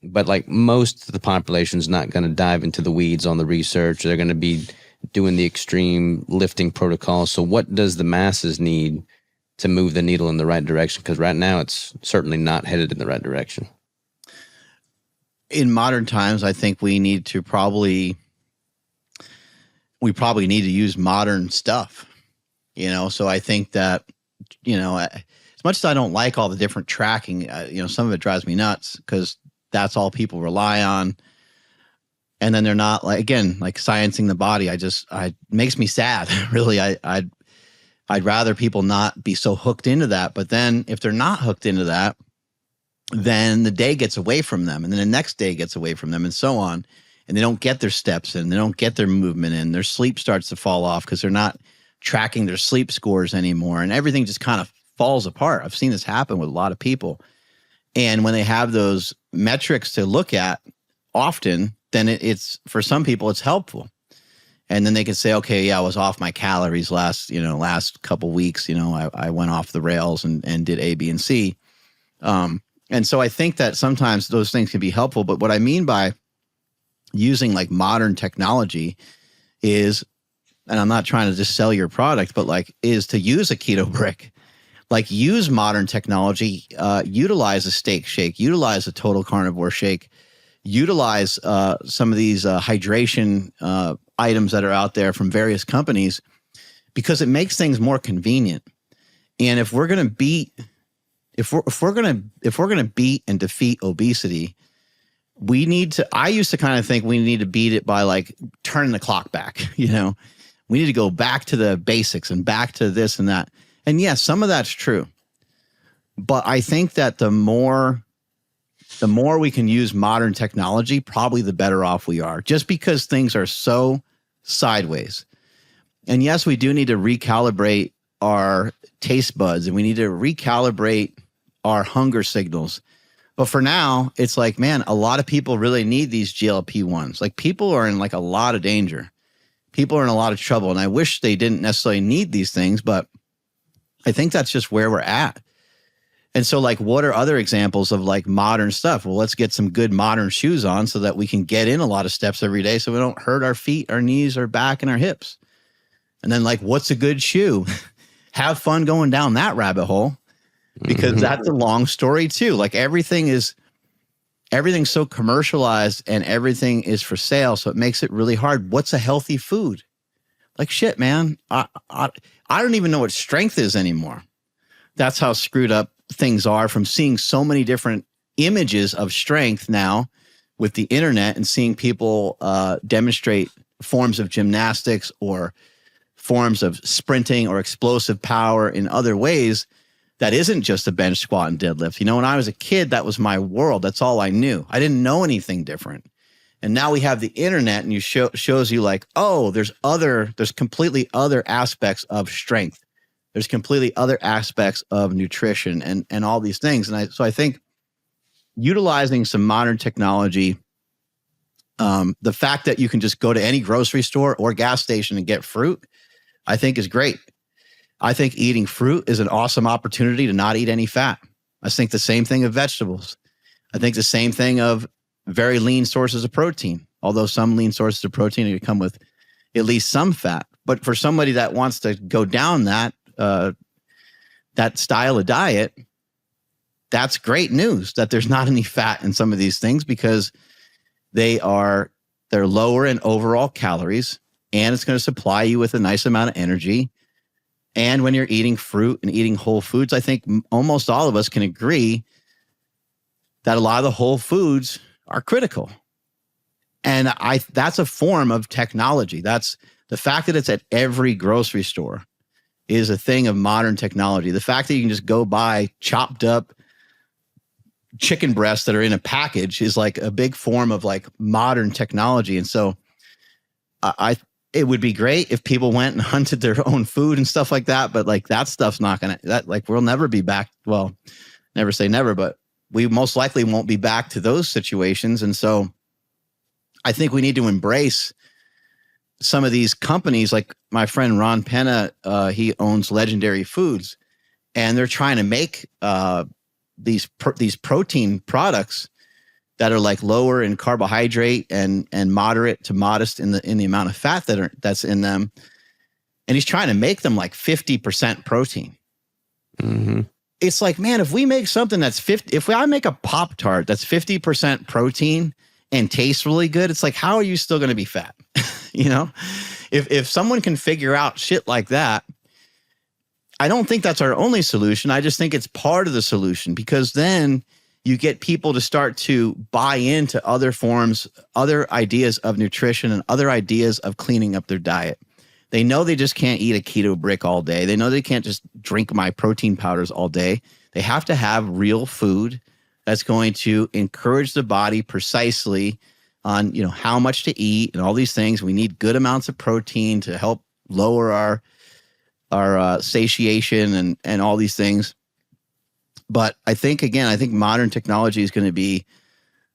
But like most of the population is not going to dive into the weeds on the research. They're going to be doing the extreme lifting protocols. So what does the masses need to move the needle in the right direction? Because right now it's certainly not headed in the right direction. In modern times, I think we probably need to use modern stuff, so I think that, as much as I don't like all the different tracking, some of it drives me nuts because that's all people rely on. And then they're not like sciencing the body. It makes me sad. Really. I'd rather people not be so hooked into that. But then if they're not hooked into that, then the day gets away from them, and then the next day gets away from them, and so on. And they don't get their steps in, they don't get their movement in, their sleep starts to fall off because they're not tracking their sleep scores anymore, and everything just kind of falls apart. I've seen this happen with a lot of people. And when they have those metrics to look at often, then it's for some people it's helpful. And then they can say, okay, yeah, I was off my calories last couple weeks, I went off the rails and did A, B, and C. And so I think that sometimes those things can be helpful. But what I mean by using like modern technology is, and I'm not trying to just sell your product, but is to use a keto brick, use modern technology, utilize a steak shake, utilize a total carnivore shake, utilize some of these hydration items that are out there from various companies, because it makes things more convenient. And if we're going to beat and defeat obesity, I used to kind of think we need to beat it by turning the clock back. We need to go back to the basics and back to this and that. And yes, some of that's true. But I think that the more we can use modern technology, probably the better off we are, just because things are so sideways. And yes, we do need to recalibrate our taste buds, and we need to recalibrate our hunger signals. But for now, it's man, a lot of people really need these GLP-1s. People are in a lot of danger. People are in a lot of trouble. And I wish they didn't necessarily need these things, but I think that's just where we're at. And so what are other examples of modern stuff? Well, let's get some good modern shoes on so that we can get in a lot of steps every day so we don't hurt our feet, our knees, our back, and our hips. And then what's a good shoe? Have fun going down that rabbit hole, because that's a long story too. Everything's so commercialized and everything is for sale. So it makes it really hard. What's a healthy food? Shit, man. I don't even know what strength is anymore. That's how screwed up things are from seeing so many different images of strength now with the internet, and seeing people demonstrate forms of gymnastics or forms of sprinting or explosive power in other ways that isn't just a bench squat and deadlift. When I was a kid, that was my world. That's all I knew. I didn't know anything different. And now we have the internet, and you shows you there's completely other aspects of strength. There's completely other aspects of nutrition and all these things. And so I think utilizing some modern technology, the fact that you can just go to any grocery store or gas station and get fruit, I think is great. I think eating fruit is an awesome opportunity to not eat any fat. I think the same thing of vegetables. I think the same thing of very lean sources of protein, although some lean sources of protein are going to come with at least some fat. But for somebody that wants to go down that style of diet, that's great news that there's not any fat in some of these things, because they're lower in overall calories, and it's going to supply you with a nice amount of energy. And when you're eating fruit and eating whole foods, I think almost all of us can agree that a lot of the whole foods are critical. And that's a form of technology. That's the fact that it's at every grocery store is a thing of modern technology. The fact that you can just go buy chopped up chicken breasts that are in a package is a big form of modern technology. And so it would be great if people went and hunted their own food and stuff like that. But that stuff's not going to, we'll never be back. Well, never say never, but we most likely won't be back to those situations. And so I think we need to embrace some of these companies. Like my friend Ron Penna, he owns Legendary Foods, and they're trying to make these protein products that are like lower in carbohydrate and moderate to modest in the amount of fat that's in them. And he's trying to make them like 50% protein. Mm-hmm. It's like, man, if we make something that's 50, if I make a Pop-Tart that's 50% protein and tastes really good, it's like, how are you still going to be fat? You know, if someone can figure out shit like that, I don't think that's our only solution. I just think it's part of the solution, because then you get people to start to buy into other forms, other ideas of nutrition and other ideas of cleaning up their diet. They know they just can't eat a keto brick all day. They know they can't just drink my protein powders all day. They have to have real food that's going to encourage the body precisely on, you know, how much to eat and all these things. We need good amounts of protein to help lower our satiation and all these things. But I think modern technology is going to be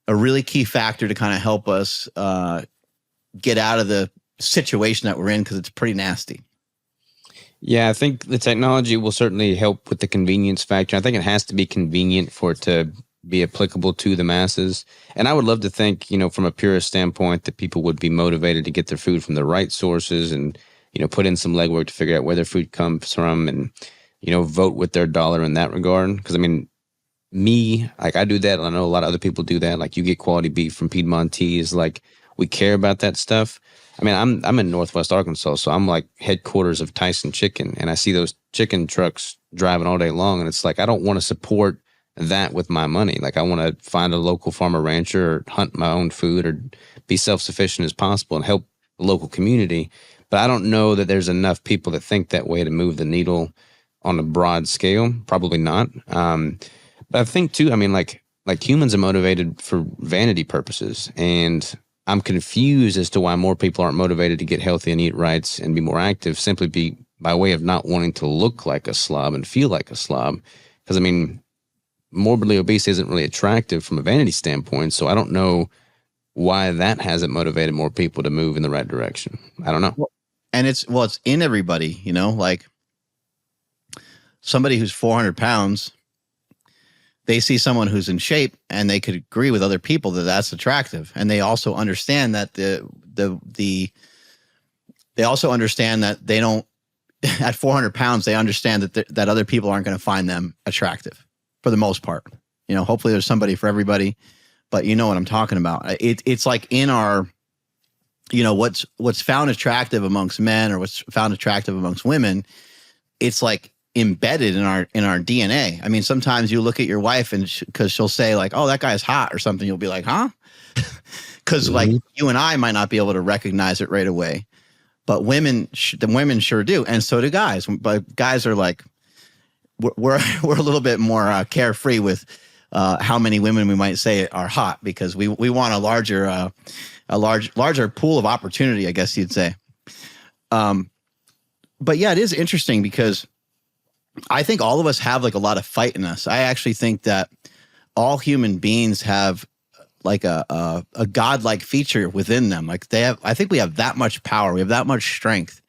a really key factor to kind of help us get out of the situation that we're in, because it's pretty nasty. Yeah, I think the technology will certainly help with the convenience factor. I think it has to be convenient for it to be applicable to the masses. And I would love to think, you know, from a purist standpoint, that people would be motivated to get their food from the right sources and, you know, put in some legwork to figure out where their food comes from and, you know, vote with their dollar in that regard. Because, I mean, me, like, I do that. I know a lot of other people do that. Like, you get quality beef from Piedmontese. Like, we care about that stuff. I mean, I'm in Northwest Arkansas, so I'm like headquarters of Tyson Chicken, and I see those chicken trucks driving all day long, and it's like, I don't want to support that with my money. Like, I want to find a local farmer rancher or hunt my own food or be self-sufficient as possible and help the local community. But I don't know that there's enough people that think that way to move the needle on a broad scale. Probably not. But I think too, I mean, like humans are motivated for vanity purposes, and I'm confused as to why more people aren't motivated to get healthy and eat right and be more active, simply by way of not wanting to look like a slob and feel like a slob. Because, I mean, morbidly obese isn't really attractive from a vanity standpoint, so I don't know why that hasn't motivated more people to move in the right direction. I don't know. And it's in everybody, you know, like somebody who's 400 pounds, they see someone who's in shape and they could agree with other people that that's attractive. And they also understand that they also understand that they don't, at 400 pounds, they understand that other people aren't going to find them attractive for the most part. You know, hopefully there's somebody for everybody, but you know what I'm talking about. It's like in our, you know, what's found attractive amongst men or what's found attractive amongst women, it's like embedded in our DNA. I mean, sometimes you look at your wife and because she'll say like, "Oh, that guy's hot" or something, you'll be like, "Huh?" Because like you and I might not be able to recognize it right away, but the women sure do, and so do guys. But guys are like, we're a little bit more carefree with how many women we might say are hot, because we want a larger pool of opportunity, I guess you'd say. But yeah, it is interesting because I think all of us have like a lot of fight in us. I actually think that all human beings have like a godlike feature within them. Like I think we have that much power. We have that much strength.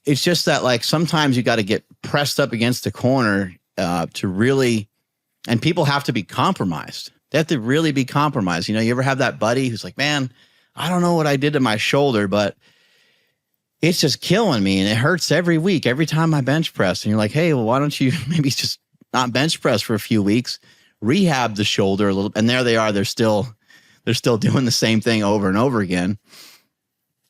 It's just that like sometimes you got to get pressed up against the corner to really, and people have to be compromised. They have to really be compromised. You know, you ever have that buddy who's like, "Man, I don't know what I did to my shoulder, but it's just killing me and it hurts every week, every time I bench press." And you're like, "Hey, well, why don't you maybe just not bench press for a few weeks, rehab the shoulder a little?" And there they are. They're still doing the same thing over and over again.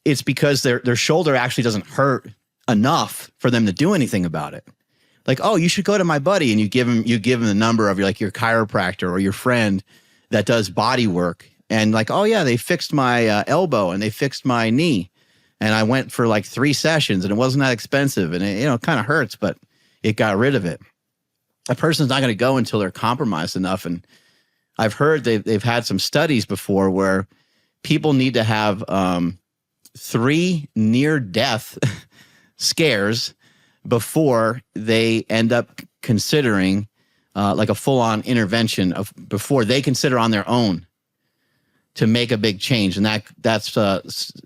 It's because their shoulder actually doesn't hurt enough for them to do anything about it. Like, "Oh, you should go to my buddy," and you give him the number of your chiropractor or your friend that does body work, and like, "Oh yeah, they fixed my elbow and they fixed my knee, and I went for like 3 sessions and it wasn't that expensive, and it, you know, kind of hurts, but it got rid of it." A person's not going to go until they're compromised enough. And I've heard they've had some studies before where people need to have 3 near-death scares before they end up considering like a full-on intervention before they consider on their own to make a big change. And that's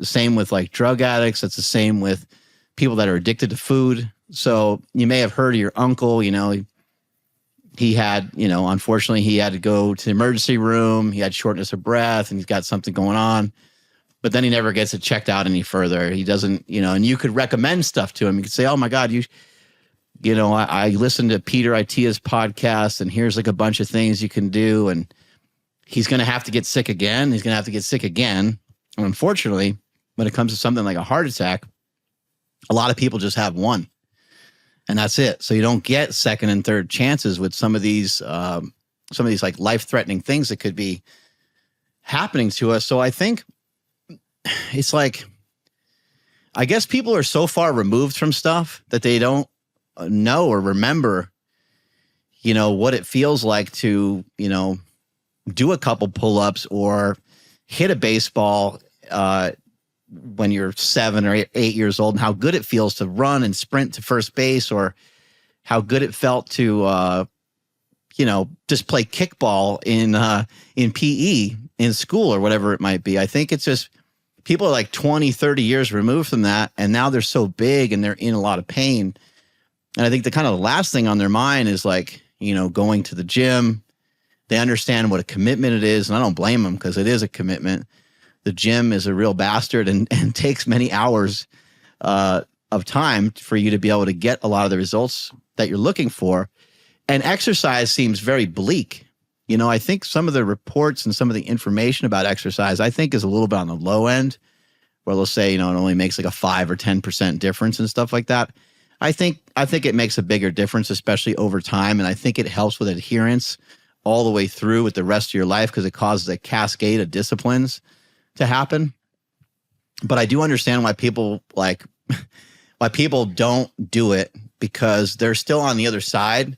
same with like drug addicts. That's the same with people that are addicted to food. So you may have heard of your uncle, you know, he had, unfortunately, he had to go to the emergency room. He had shortness of breath and he's got something going on. But then he never gets it checked out any further. He doesn't, and you could recommend stuff to him. You could say, oh my God, I listened to Peter Itia's podcast and here's like a bunch of things you can do. And he's going to have to get sick again. He's going to have to get sick again. And unfortunately, when it comes to something like a heart attack, a lot of people just have one and that's it. So you don't get second and third chances with some of these like life-threatening things that could be happening to us. So I think it's like, I guess people are so far removed from stuff that they don't know or remember, what it feels like to, do a couple pull-ups or hit a baseball when you're 7 or 8 years old, and how good it feels to run and sprint to first base, or how good it felt to, just play kickball in PE in school or whatever it might be. I think it's just people are like 20, 30 years removed from that, and now they're so big and they're in a lot of pain. And I think the kind of last thing on their mind is like, going to the gym. They understand what a commitment it is, and I don't blame them because it is a commitment. The gym is a real bastard and takes many hours of time for you to be able to get a lot of the results that you're looking for. And exercise seems very bleak. I think some of the reports and some of the information about exercise, I think, is a little bit on the low end, where they'll say, it only makes like a 5 or 10% difference and stuff like that. I think it makes a bigger difference, especially over time. And I think it helps with adherence all the way through with the rest of your life because it causes a cascade of disciplines to happen. But I do understand why people don't do it, because they're still on the other side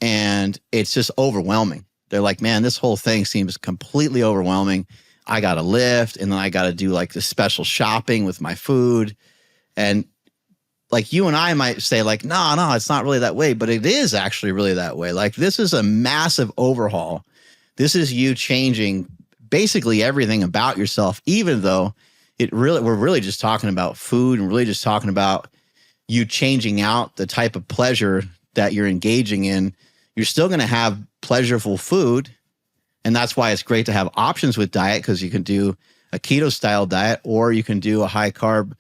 and it's just overwhelming. They're like, man, this whole thing seems completely overwhelming. I got to lift, and then I got to do like this special shopping with my food. And like you and I might say like, no, it's not really that way, but it is actually really that way. Like this is a massive overhaul. This is you changing basically everything about yourself, even though we're really just talking about food and really just talking about you changing out the type of pleasure that you're engaging in. You're still going to have pleasurable food. And that's why it's great to have options with diet, because you can do a keto style diet, or you can do a high carb,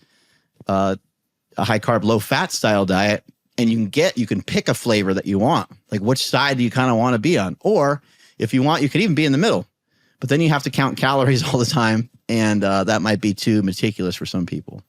low fat style diet. And you can pick a flavor that you want. Like which side do you kind of want to be on? Or if you want, you could even be in the middle, but then you have to count calories all the time. And that might be too meticulous for some people.